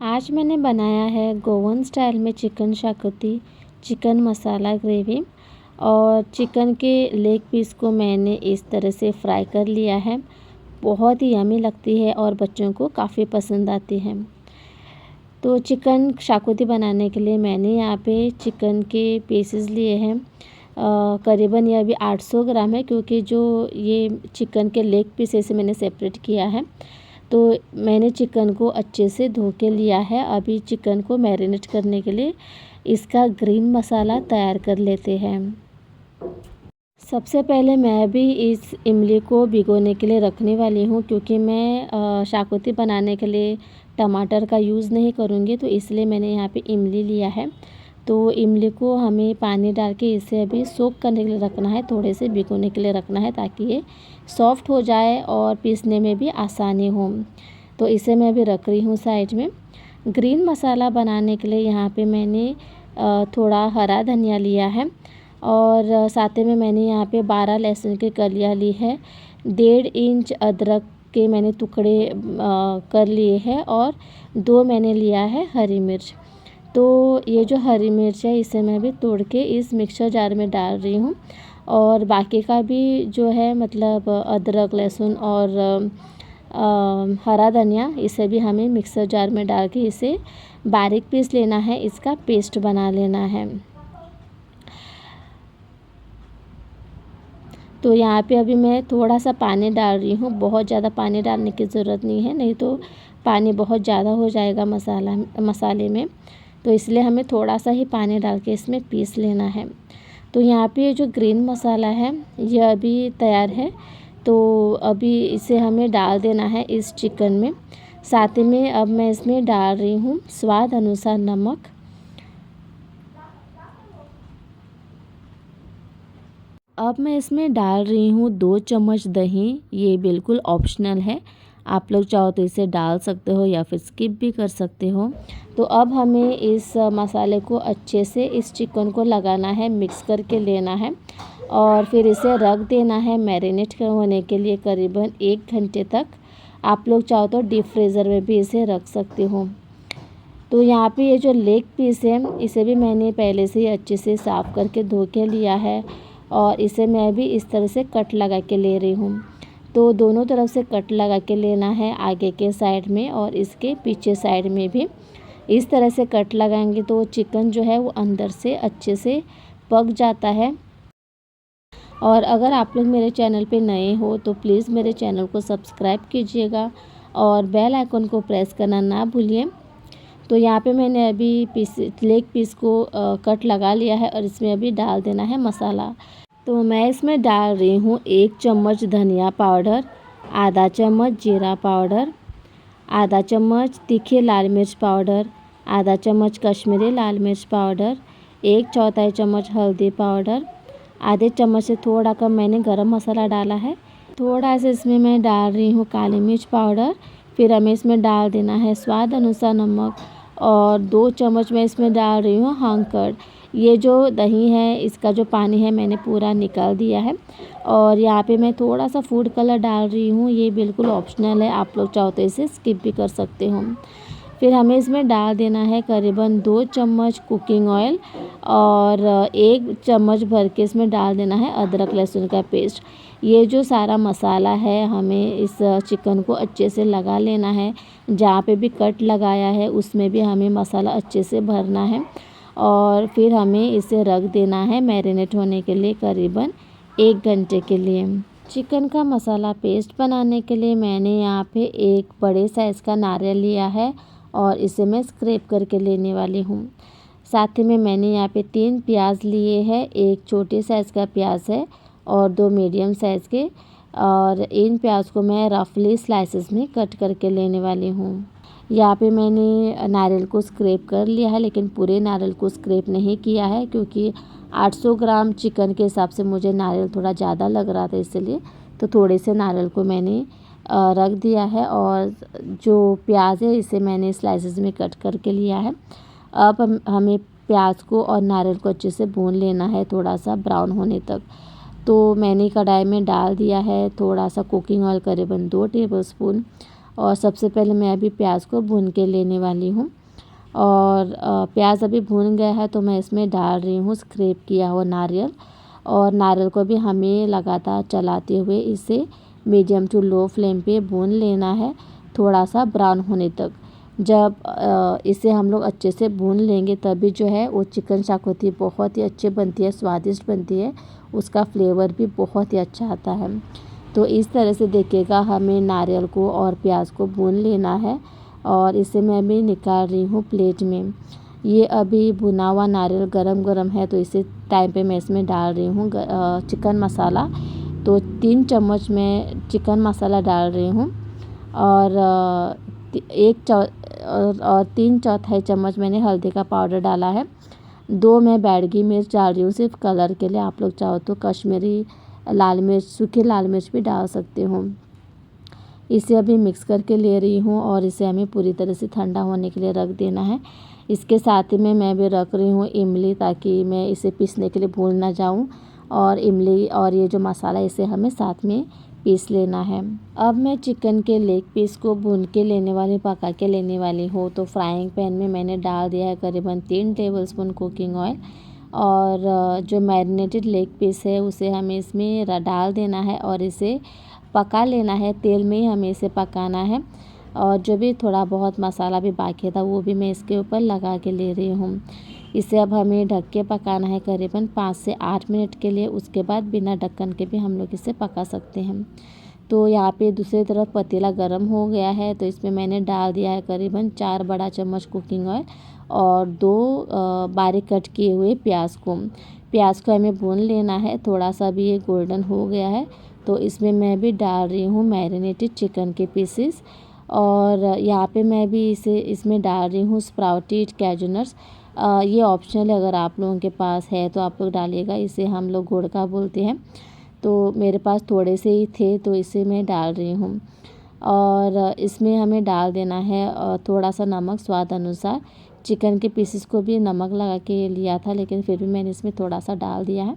आज मैंने बनाया है गोवन स्टाइल में चिकन शाकोती चिकन मसाला ग्रेवी। और चिकन के लेग पीस को मैंने इस तरह से फ्राई कर लिया है। बहुत ही यमी लगती है और बच्चों को काफ़ी पसंद आती है। तो चिकन शाकोती बनाने के लिए मैंने यहाँ पे चिकन के पीसेस लिए हैं। करीबन ये अभी 800 ग्राम है, क्योंकि जो ये चिकन के लेग पीस से मैंने सेपरेट किया है। तो मैंने चिकन को अच्छे से धो के लिया है। अभी चिकन को मैरिनेट करने के लिए इसका ग्रीन मसाला तैयार कर लेते हैं। सबसे पहले मैं भी इस इमली को भिगोने के लिए रखने वाली हूँ, क्योंकि मैं शाकोती बनाने के लिए टमाटर का यूज़ नहीं करूँगी, तो इसलिए मैंने यहाँ पे इमली लिया है। तो इमली को हमें पानी डाल के इसे अभी सोक करने के लिए रखना है, थोड़े से भिगोने के लिए रखना है, ताकि ये सॉफ्ट हो जाए और पीसने में भी आसानी हो। तो इसे मैं अभी रख रही हूँ साइड में। ग्रीन मसाला बनाने के लिए यहाँ पे मैंने थोड़ा हरा धनिया लिया है, और साथ में मैंने यहाँ पे 12 लहसुन की कलियाँ ली है। 1.5 इंच अदरक के मैंने टुकड़े कर लिए हैं, और 2 मैंने लिया है हरी मिर्च। तो ये जो हरी मिर्च है इसे मैं भी तोड़ के इस मिक्सर जार में डाल रही हूँ। और बाकी का भी जो है, मतलब अदरक, लहसुन और हरा धनिया, इसे भी हमें मिक्सर जार में डाल के इसे बारीक पीस लेना है, इसका पेस्ट बना लेना है। तो यहाँ पे अभी मैं थोड़ा सा पानी डाल रही हूँ, बहुत ज़्यादा पानी डालने की ज़रूरत नहीं है, नहीं तो पानी बहुत ज़्यादा हो जाएगा मसाले में। तो इसलिए हमें थोड़ा सा ही पानी डाल के इसमें पीस लेना है। तो यहाँ पे ये जो ग्रीन मसाला है ये अभी तैयार है। तो अभी इसे हमें डाल देना है इस चिकन में। साथ में अब मैं इसमें डाल रही हूँ स्वाद अनुसार नमक। अब मैं इसमें डाल रही हूँ 2 चम्मच दही। ये बिल्कुल ऑप्शनल है, आप लोग चाहो तो इसे डाल सकते हो या फिर स्किप भी कर सकते हो। तो अब हमें इस मसाले को अच्छे से इस चिकन को लगाना है, मिक्स करके लेना है, और फिर इसे रख देना है मैरिनेट होने के लिए करीबन 1 घंटे तक। आप लोग चाहो तो डीप फ्रीज़र में भी इसे रख सकते हो। तो यहाँ पे ये जो लेग पीस है इसे भी मैंने पहले से ही अच्छे से साफ़ करके धो के लिया है, और इसे मैं भी इस तरह से कट लगा के ले रही हूँ। तो दोनों तरफ से कट लगा के लेना है, आगे के साइड में और इसके पीछे साइड में भी इस तरह से कट लगाएंगे तो चिकन जो है वो अंदर से अच्छे से पक जाता है। और अगर आप लोग मेरे चैनल पे नए हो तो प्लीज़ मेरे चैनल को सब्सक्राइब कीजिएगा और बेल आइकन को प्रेस करना ना भूलिए। तो यहाँ पे मैंने अभी लेग पीस को कट लगा लिया है, और इसमें अभी डाल देना है मसाला। तो मैं इसमें डाल रही हूँ 1 चम्मच धनिया पाउडर, आधा चम्मच जीरा पाउडर, आधा चम्मच तीखी लाल मिर्च पाउडर, आधा चम्मच कश्मीरी लाल मिर्च पाउडर, 1/4 चम्मच हल्दी पाउडर, आधे चम्मच से थोड़ा कम मैंने गरम मसाला डाला है। थोड़ा सा इसमें मैं डाल रही हूँ काली मिर्च पाउडर। फिर हमें इसमें डाल देना है स्वाद अनुसार नमक, और 2 चम्मच मैं इसमें डाल रही हूँ हंकड़। ये जो दही है इसका जो पानी है मैंने पूरा निकाल दिया है। और यहाँ पे मैं थोड़ा सा फूड कलर डाल रही हूँ, ये बिल्कुल ऑप्शनल है, आप लोग चाहो तो इसे स्किप भी कर सकते हो। फिर हमें इसमें डाल देना है करीबन 2 चम्मच कुकिंग ऑयल, और 1 चम्मच भर के इसमें डाल देना है अदरक लहसुन का पेस्ट। ये जो सारा मसाला है हमें इस चिकन को अच्छे से लगा लेना है। जहाँ पे भी कट लगाया है उसमें भी हमें मसाला अच्छे से भरना है, और फिर हमें इसे रख देना है मैरिनेट होने के लिए करीबन 1 घंटे के लिए। चिकन का मसाला पेस्ट बनाने के लिए मैंने यहाँ पे एक बड़े साइज़ का नारियल लिया है, और इसे मैं स्क्रैप करके लेने वाली हूँ। साथ ही में मैंने यहाँ पे 3 प्याज लिए हैं, एक छोटे साइज़ का प्याज है और 2 मीडियम साइज़ के, और इन प्याज को मैं रफली स्लाइसेस में कट करके लेने वाली हूँ। यहाँ पे मैंने नारियल को स्क्रैप कर लिया है, लेकिन पूरे नारियल को स्क्रैप नहीं किया है, क्योंकि 800 ग्राम चिकन के हिसाब से मुझे नारियल थोड़ा ज़्यादा लग रहा था, इसलिए तो थोड़े से नारियल को मैंने रख दिया है। और जो प्याज है इसे मैंने स्लाइसेस में कट करके लिया है। अब हमें प्याज को और नारियल को अच्छे से भून लेना है, थोड़ा सा ब्राउन होने तक। तो मैंने कढ़ाई में डाल दिया है थोड़ा सा कुकिंग ऑयल, करीबन 2 टेबलस्पून, और सबसे पहले मैं अभी प्याज को भून के लेने वाली हूँ। और प्याज अभी भून गया है तो मैं इसमें डाल रही हूँ स्क्रैप किया हुआ नारियल। और नारियल को भी हमें लगातार चलाते हुए इसे मीडियम टू लो फ्लेम पे भून लेना है, थोड़ा सा ब्राउन होने तक। जब इसे हम लोग अच्छे से भून लेंगे तभी जो है वो चिकन शाक होती है बहुत ही अच्छी बनती है, स्वादिष्ट बनती है, उसका फ्लेवर भी बहुत ही अच्छा आता है। तो इस तरह से देखिएगा हमें नारियल को और प्याज को भून लेना है। और इसे मैं अभी निकाल रही हूँ प्लेट में। ये अभी भुना हुआ नारियल गरम गरम है तो इसे टाइम पे मैं इसमें डाल रही हूँ चिकन मसाला। तो 3 चम्मच मैं चिकन मसाला डाल रही हूँ। और 3/4 चम्मच मैंने हल्दी का पाउडर डाला है। 2 मैं बैडगी मिर्च डाल रही हूँ सिर्फ कलर के लिए, आप लोग चाहो तो कश्मीरी लाल मिर्च, सूखी लाल मिर्च भी डाल सकते हो। इसे अभी मिक्स करके ले रही हूँ और इसे हमें पूरी तरह से ठंडा होने के लिए रख देना है। इसके साथ ही में मैं भी रख रही हूँ इमली, ताकि मैं इसे पीसने के लिए भूल ना जाऊँ। और इमली और ये जो मसाला इसे हमें साथ में पीस लेना है। अब मैं चिकन के लेग पीस को भून के लेने वाली, पका के लेने वाली हूँ। तो फ्राइंग पैन में मैंने डाल दिया है करीबन 3 टेबलस्पून कुकिंग ऑयल। और जो मैरिनेटेड लेग पीस है उसे हमें इसमें डाल देना है और इसे पका लेना है, तेल में ही हमें इसे पकाना है। और जो भी थोड़ा बहुत मसाला भी बाकी था वो भी मैं इसके ऊपर लगा के ले रही हूँ। इसे अब हमें ढक के पकाना है करीबन 5 से 8 मिनट के लिए। उसके बाद बिना ढक्कन के भी हम लोग इसे पका सकते हैं। तो यहाँ पे दूसरी तरफ पतीला गर्म हो गया है तो इसमें मैंने डाल दिया है करीबन 4 बड़ा चम्मच कुकिंग ऑयल और 2 बारीक कट किए हुए प्याज को हमें भून लेना है। थोड़ा सा भी ये गोल्डन हो गया है तो इसमें मैं भी डाल रही हूँ मैरिनेटेड चिकन के पीसेस। और यहाँ पे मैं भी इसमें डाल रही हूँ स्प्राउटेड कैश्यू नट्स। ये ऑप्शनल है, अगर आप लोगों के पास है तो आप लोग डालिएगा। इसे हम लोग गुड़ का बोलते हैं। तो मेरे पास थोड़े से ही थे तो इसे मैं डाल रही हूँ। और इसमें हमें डाल देना है थोड़ा सा नमक स्वाद अनुसार। चिकन के पीसेस को भी नमक लगा के लिया था लेकिन फिर भी मैंने इसमें थोड़ा सा डाल दिया है।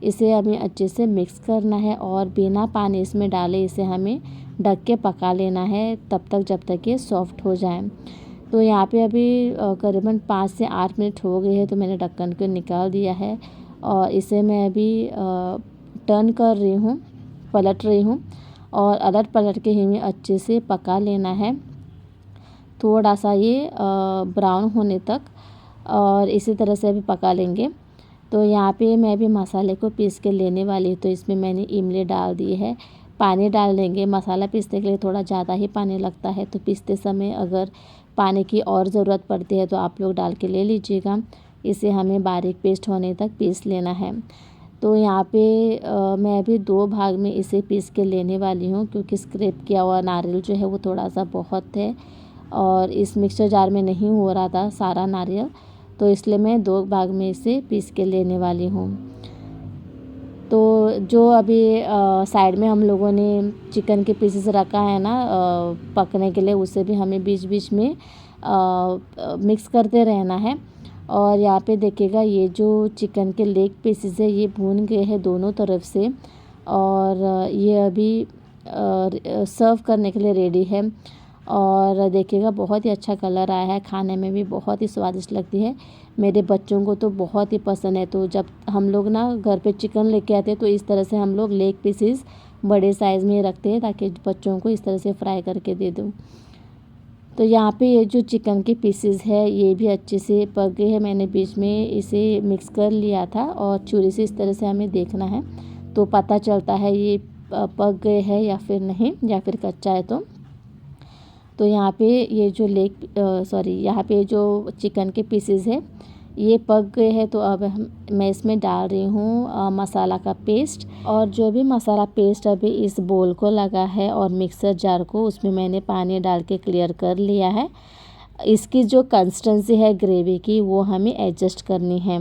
इसे हमें अच्छे से मिक्स करना है और बिना पानी इसमें डाले इसे हमें ढक के पका लेना है तब तक जब तक ये सॉफ्ट हो जाए। तो यहाँ पे अभी करीबन 5 से 8 मिनट हो गए हैं तो मैंने ढक्कन को निकाल दिया है। और इसे मैं अभी टर्न कर रही हूँ, पलट रही हूँ और अलट पलट के हमें अच्छे से पका लेना है, थोड़ा सा ये ब्राउन होने तक। और इसी तरह से अभी पका लेंगे। तो यहाँ पे मैं भी मसाले को पीस के लेने वाली हूँ। तो इसमें मैंने इमली डाल दी है, पानी डाल देंगे। मसाला पीसने के लिए थोड़ा ज़्यादा ही पानी लगता है तो पीसते समय अगर पानी की और ज़रूरत पड़ती है तो आप लोग डाल के ले लीजिएगा। इसे हमें बारीक पेस्ट होने तक पीस लेना है। तो यहाँ पे मैं अभी 2 भाग में इसे पीस के लेने वाली हूँ क्योंकि स्क्रैप किया हुआ नारियल जो है वो थोड़ा सा बहुत है और इस मिक्सर जार में नहीं हो रहा था सारा नारियल, तो इसलिए मैं 2 भाग में इसे पीस के लेने वाली हूँ। तो जो अभी साइड में हम लोगों ने चिकन के पीसेस रखा है ना पकने के लिए, उसे भी हमें बीच बीच में मिक्स करते रहना है। और यहाँ पे देखिएगा ये जो चिकन के लेग पीसेस है ये भून गए हैं दोनों तरफ से। और ये अभी सर्व करने के लिए रेडी है। और देखिएगा बहुत ही अच्छा कलर आया है, खाने में भी बहुत ही स्वादिष्ट लगती है। मेरे बच्चों को तो बहुत ही पसंद है। तो जब हम लोग ना घर पे चिकन लेके आते हैं तो इस तरह से हम लोग लेग पीसेस बड़े साइज़ में रखते हैं ताकि बच्चों को इस तरह से फ्राई करके दे दूँ। तो यहाँ पे ये जो चिकन के पीसेस है ये भी अच्छे से पक गए हैं। मैंने बीच में इसे मिक्स कर लिया था और छुरी से इस तरह से हमें देखना है तो पता चलता है ये पक गए हैं या फिर नहीं, या फिर कच्चा है। तो यहाँ पे ये जो यहाँ पे जो चिकन के पीसेस है ये पक गए हैं। तो अब मैं इसमें डाल रही हूँ मसाला का पेस्ट। और जो भी मसाला पेस्ट अभी इस बोल को लगा है और मिक्सर जार को, उसमें मैंने पानी डाल के क्लियर कर लिया है। इसकी जो कंसिस्टेंसी है ग्रेवी की वो हमें एडजस्ट करनी है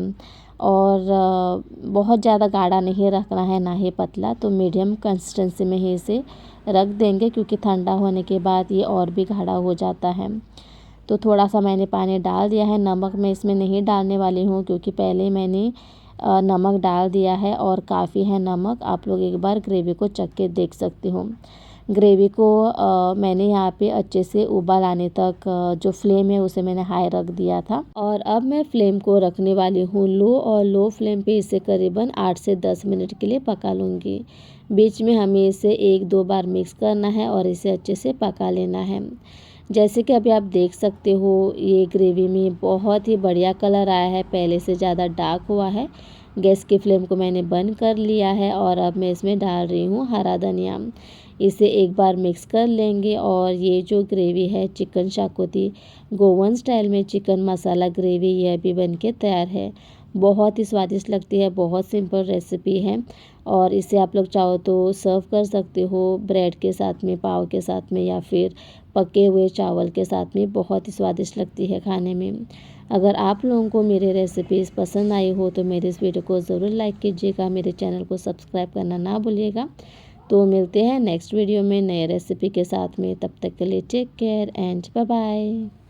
और बहुत ज़्यादा गाढ़ा नहीं रखना है ना ही पतला, तो मीडियम कंसिस्टेंसी में ही इसे रख देंगे क्योंकि ठंडा होने के बाद ये और भी गाढ़ा हो जाता है। तो थोड़ा सा मैंने पानी डाल दिया है। नमक मैं इसमें नहीं डालने वाली हूँ क्योंकि पहले मैंने नमक डाल दिया है और काफ़ी है नमक। आप लोग एक बार ग्रेवी को चख के देख सकते हो। ग्रेवी को मैंने यहाँ पे अच्छे से उबाल आने तक जो फ्लेम है उसे मैंने हाई रख दिया था। और अब मैं फ्लेम को रखने वाली हूँ लो, और लो फ्लेम पे इसे करीबन 8 से 10 मिनट के लिए पका लूँगी। बीच में हमें इसे 1-2 बार मिक्स करना है और इसे अच्छे से पका लेना है। जैसे कि अभी आप देख सकते हो, ये ग्रेवी में बहुत ही बढ़िया कलर आया है, पहले से ज़्यादा डार्क हुआ है। गैस की फ्लेम को मैंने बंद कर लिया है और अब मैं इसमें डाल रही हूँ हरा धनिया। इसे एक बार मिक्स कर लेंगे और ये जो ग्रेवी है चिकन शाकोती गोवन स्टाइल में चिकन मसाला ग्रेवी, यह भी बनके तैयार है। बहुत ही स्वादिष्ट लगती है, बहुत सिंपल रेसिपी है और इसे आप लोग चाहो तो सर्व कर सकते हो ब्रेड के साथ में, पाव के साथ में, या फिर पके हुए चावल के साथ में। बहुत ही स्वादिष्ट लगती है खाने में। अगर आप लोगों को मेरी रेसिपीज़ पसंद आई हो तो मेरे इस वीडियो को ज़रूर लाइक कीजिएगा, मेरे चैनल को सब्सक्राइब करना ना भूलिएगा। तो मिलते हैं नेक्स्ट वीडियो में नए रेसिपी के साथ में, तब तक के लिए take care and bye bye.